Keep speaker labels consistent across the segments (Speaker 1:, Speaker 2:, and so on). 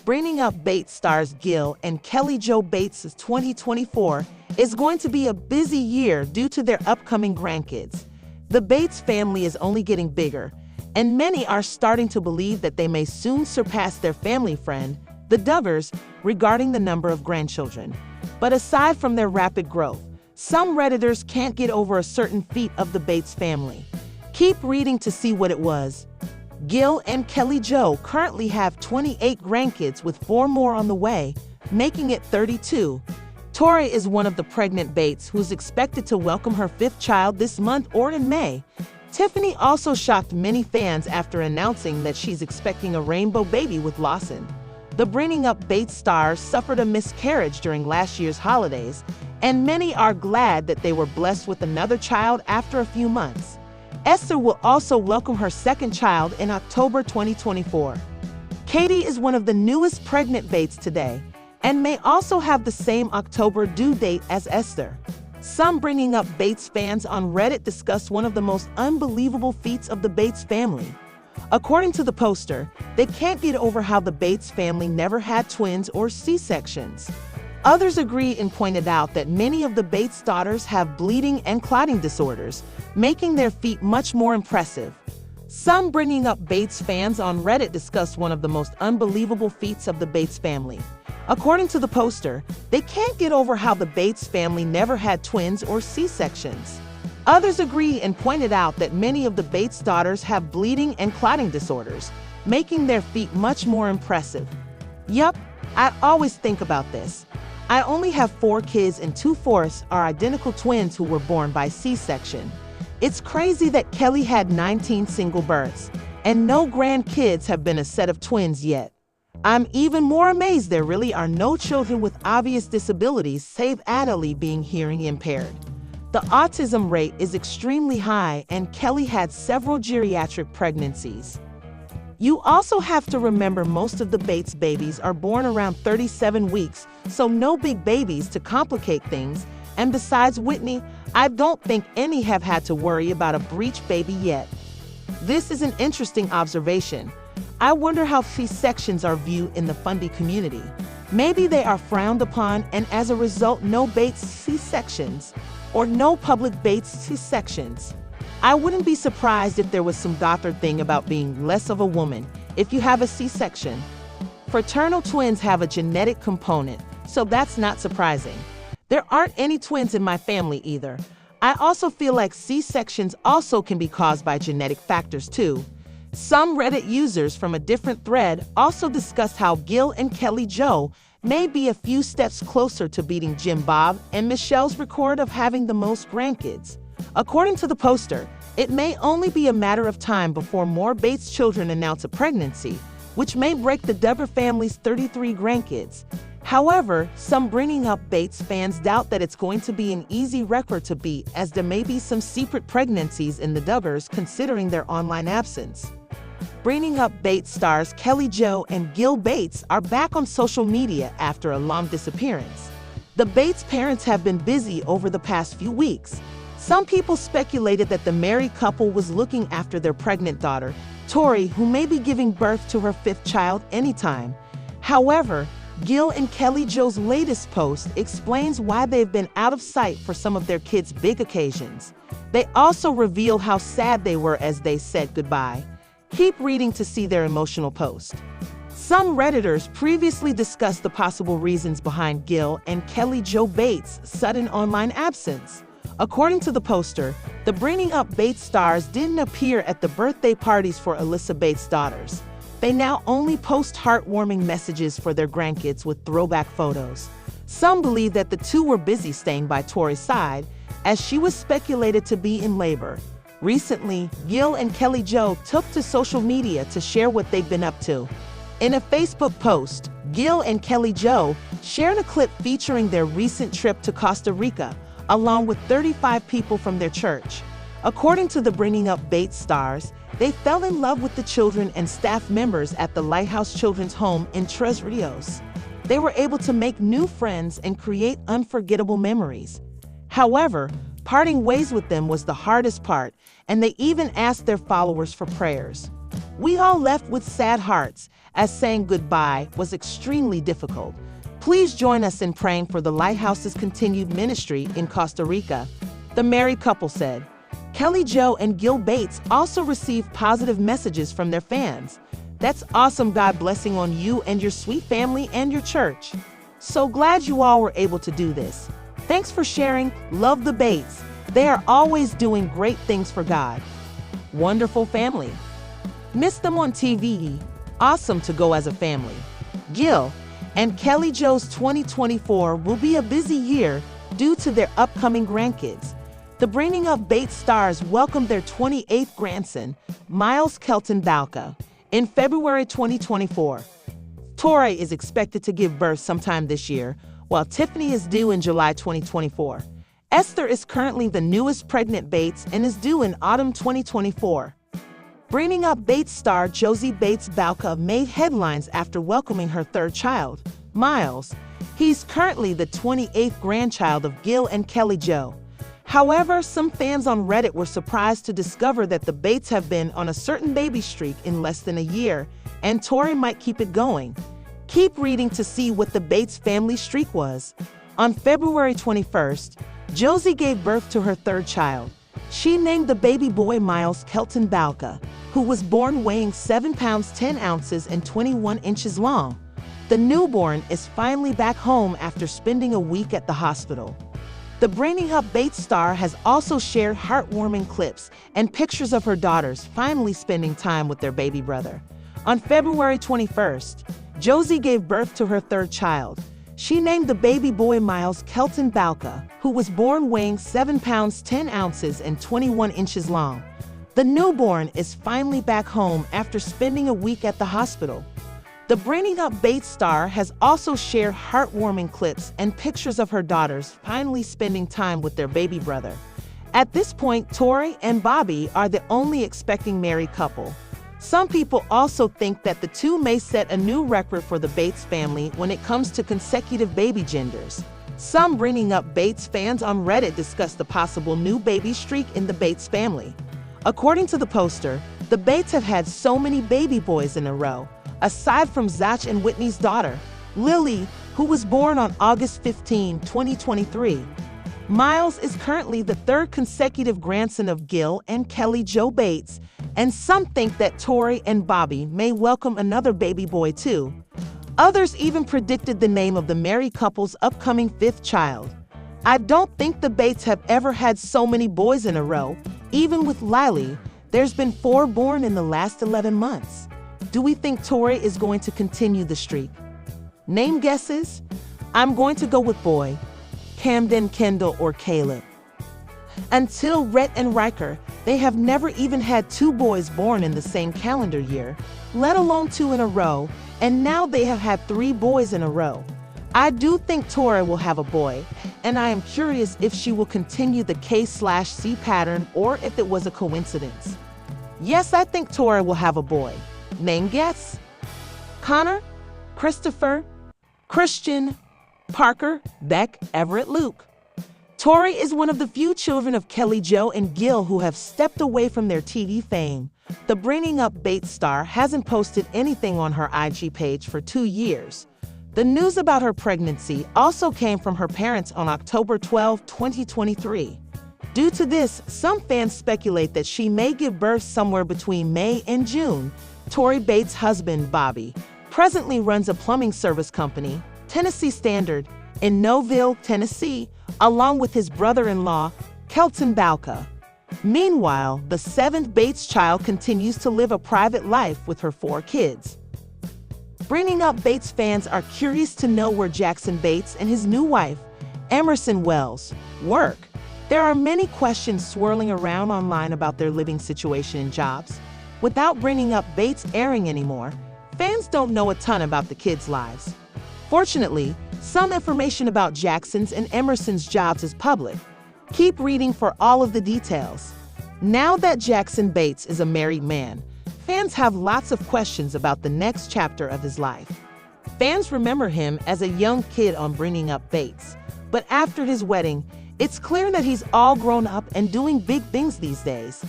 Speaker 1: Bringing Up Bates stars Gil and Kelly Jo Bates' 2024 is going to be a busy year due to their upcoming grandkids. The Bates family is only getting bigger, and many are starting to believe that they may soon surpass their family friend, the Duggars, regarding the number of grandchildren. But aside from their rapid growth, some Redditors can't get over a certain feat of the Bates family. Keep reading to see what it was. Gil and Kelly Jo currently have 28 grandkids with 4 more on the way, making it 32. Tori is one of the pregnant Bates who's expected to welcome her 5th child this month or in May. Tiffany also shocked many fans after announcing that she's expecting a rainbow baby with Lawson. The Bringing Up Bates stars suffered a miscarriage during last year's holidays, and many are glad that they were blessed with another child after a few months. Esther will also welcome her 2nd child in October 2024. Katie is one of the newest pregnant Bates today, and may also have the same October due date as Esther. Some Bringing Up Bates fans on Reddit discussed one of the most unbelievable feats of the Bates family. According to the poster, they can't get over how the Bates family never had twins or C-sections. Others agreed and pointed out that many of the Bates daughters have bleeding and clotting disorders, making their feat much more impressive. Some Bringing Up Bates fans on Reddit discussed one of the most unbelievable feats of the Bates family. According to the poster, they can't get over how the Bates family never had twins or C-sections. Others agreed and pointed out that many of the Bates daughters have bleeding and clotting disorders, making their feat much more impressive. Yup, I always think about this. I only have 4 kids and 2/4 are identical twins who were born by C-section. It's crazy that Kelly had 19 single births, and no grandkids have been a set of twins yet. I'm even more amazed there really are no children with obvious disabilities save Adalie being hearing impaired. The autism rate is extremely high, and Kelly had several geriatric pregnancies. You also have to remember most of the Bates babies are born around 37 weeks, so no big babies to complicate things, and besides Whitney, I don't think any have had to worry about a breech baby yet. This is an interesting observation. I wonder how C-sections are viewed in the fundy community. Maybe they are frowned upon, and as a result, no Bates C-sections, or no public Bates C-sections. I wouldn't be surprised if there was some Gothard thing about being less of a woman if you have a C-section. Fraternal twins have a genetic component, so that's not surprising. There aren't any twins in my family either. I also feel like C-sections also can be caused by genetic factors too. Some Reddit users from a different thread also discussed how Gil and Kelly Jo may be a few steps closer to beating Jim Bob and Michelle's record of having the most grandkids. According to the poster, it may only be a matter of time before more Bates children announce a pregnancy, which may break the Duggar family's 33 grandkids. However, some Bringing Up Bates fans doubt that it's going to be an easy record to beat, as there may be some secret pregnancies in the Duggars considering their online absence. Bringing Up Bates stars Kelly Jo and Gil Bates are back on social media after a long disappearance. The Bates parents have been busy over the past few weeks. Some people speculated that the married couple was looking after their pregnant daughter, Tori, who may be giving birth to her 5th child anytime. However, Gil and Kelly Jo's latest post explains why they've been out of sight for some of their kids' big occasions. They also reveal how sad they were as they said goodbye. Keep reading to see their emotional post. Some Redditors previously discussed the possible reasons behind Gil and Kelly Jo Bates' sudden online absence. According to the poster, the Bringing Up Bates stars didn't appear at the birthday parties for Alyssa Bates' daughters. They now only post heartwarming messages for their grandkids with throwback photos. Some believe that the two were busy staying by Tori's side, as she was speculated to be in labor. Recently, Gil and Kelly Jo took to social media to share what they've been up to. In a Facebook post, Gil and Kelly Jo shared a clip featuring their recent trip to Costa Rica, along with 35 people from their church. According to the Bringing Up Bates stars, they fell in love with the children and staff members at the Lighthouse Children's Home in Tres Rios. They were able to make new friends and create unforgettable memories. However, parting ways with them was the hardest part, and they even asked their followers for prayers. We all left with sad hearts, as saying goodbye was extremely difficult. Please join us in praying for the Lighthouse's continued ministry in Costa Rica, the married couple said. Kelly Jo and Gil Bates also received positive messages from their fans. That's awesome. God blessing on you and your sweet family and your church. So glad you all were able to do this. Thanks for sharing. Love the Bates. They are always doing great things for God. Wonderful family. Miss them on TV. Awesome to go as a family. Gil and Kelly Jo's 2024 will be a busy year due to their upcoming grandkids. The Bringing Up Bates stars welcomed their 28th grandson, Miles Kelton Balka, in February 2024. Tori is expected to give birth sometime this year, while Tiffany is due in July 2024. Esther is currently the newest pregnant Bates and is due in autumn 2024. Bringing Up Bates star Josie Bates Balka made headlines after welcoming her third child, Miles. He's currently the 28th grandchild of Gil and Kelly Jo. However, some fans on Reddit were surprised to discover that the Bates have been on a certain baby streak in less than a year, and Tori might keep it going. Keep reading to see what the Bates family streak was. On February 21st, Josie gave birth to her third child. She named the baby boy Miles Kelton Balka, who was born weighing 7 pounds 10 ounces and 21 inches long. The newborn is finally back home after spending a week at the hospital. The Bringing Up Bates star has also shared heartwarming clips and pictures of her daughters finally spending time with their baby brother. On February 21st, Josie gave birth to her third child. She named the baby boy Miles Kelton Balka, who was born weighing 7 pounds 10 ounces and 21 inches long. The newborn is finally back home after spending a week at the hospital. The Bringing Up Bates star has also shared heartwarming clips and pictures of her daughters finally spending time with their baby brother. At this point, Tori and Bobby are the only expecting married couple. Some people also think that the two may set a new record for the Bates family when it comes to consecutive baby genders. Some Bringing Up Bates fans on Reddit discussed the possible new baby streak in the Bates family. According to the poster, the Bates have had so many baby boys in a row, aside from Zach and Whitney's daughter, Lily, who was born on August 15, 2023. Miles is currently the third consecutive grandson of Gil and Kelly Jo Bates, and some think that Tori and Bobby may welcome another baby boy too. Others even predicted the name of the married couple's upcoming fifth child. I don't think the Bates have ever had so many boys in a row. Even with Lily, there's been 4 born in the last 11 months. Do we think Tori is going to continue the streak? Name guesses? I'm going to go with boy, Camden, Kendall, or Caleb. Until Rhett and Riker, they have never even had 2 boys born in the same calendar year, let alone 2 in a row, and now they have had 3 boys in a row. I do think Tori will have a boy, and I am curious if she will continue the K/C pattern or if it was a coincidence. Yes, I think Tori will have a boy. Name guess? Connor, Christopher, Christian, Parker, Beck, Everett, Luke. Tori is one of the few children of Kelly Jo and Gil who have stepped away from their TV fame. The Bringing Up Bates star hasn't posted anything on her IG page for 2 years. The news about her pregnancy also came from her parents on October 12, 2023. Due to this, some fans speculate that she may give birth somewhere between May and June. Tori Bates' husband, Bobby, presently runs a plumbing service company, Tennessee Standard, in Noville, Tennessee, along with his brother-in-law, Kelton Balka. Meanwhile, the 7th Bates child continues to live a private life with her 4 kids. Bringing Up Bates fans are curious to know where Jackson Bates and his new wife, Emerson Wells, work. There are many questions swirling around online about their living situation and jobs. Without Bringing Up Bates airing anymore, fans don't know a ton about the kids' lives. Fortunately, some information about Jackson's and Emerson's jobs is public. Keep reading for all of the details. Now that Jackson Bates is a married man, fans have lots of questions about the next chapter of his life. Fans remember him as a young kid on Bringing Up Bates, but after his wedding, it's clear that he's all grown up and doing big things these days.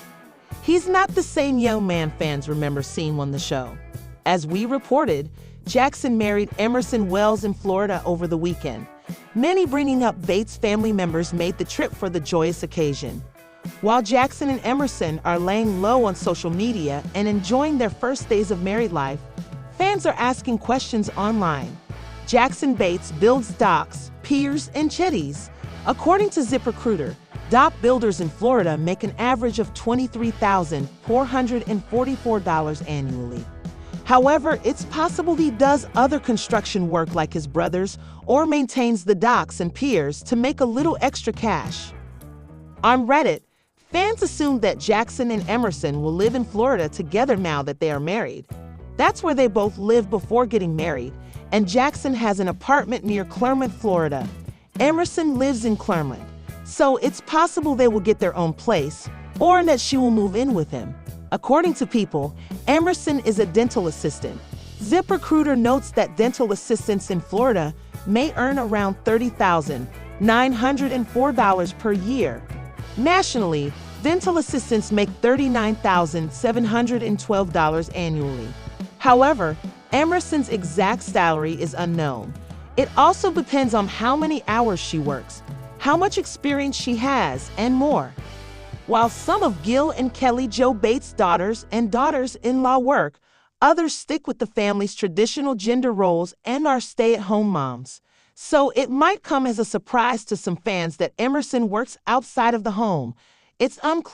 Speaker 1: He's not the same young man fans remember seeing on the show. As we reported, Jackson married Emerson Wells in Florida over the weekend. Many bringing up Bates family members made the trip for the joyous occasion. While Jackson and Emerson are laying low on social media and enjoying their first days of married life, fans are asking questions online. Jackson Bates builds docks, piers, and jetties. According to ZipRecruiter, dock builders in Florida make an average of $23,444 annually. However, it's possible he does other construction work like his brothers or maintains the docks and piers to make a little extra cash. On Reddit, fans assume that Jackson and Emerson will live in Florida together now that they are married. That's where they both lived before getting married, and Jackson has an apartment near Clermont, Florida. Emerson lives in Clermont, so it's possible they will get their own place or that she will move in with him. According to People, Emerson is a dental assistant. ZipRecruiter notes that dental assistants in Florida may earn around $30,904 per year. Nationally, dental assistants make $39,712 annually. However, Emerson's exact salary is unknown. It also depends on how many hours she works, how much experience she has, and more. While some of Gil and Kelly Jo Bates' daughters and daughters-in-law work, others stick with the family's traditional gender roles and are stay-at-home moms. So it might come as a surprise to some fans that Emerson works outside of the home. It's unclear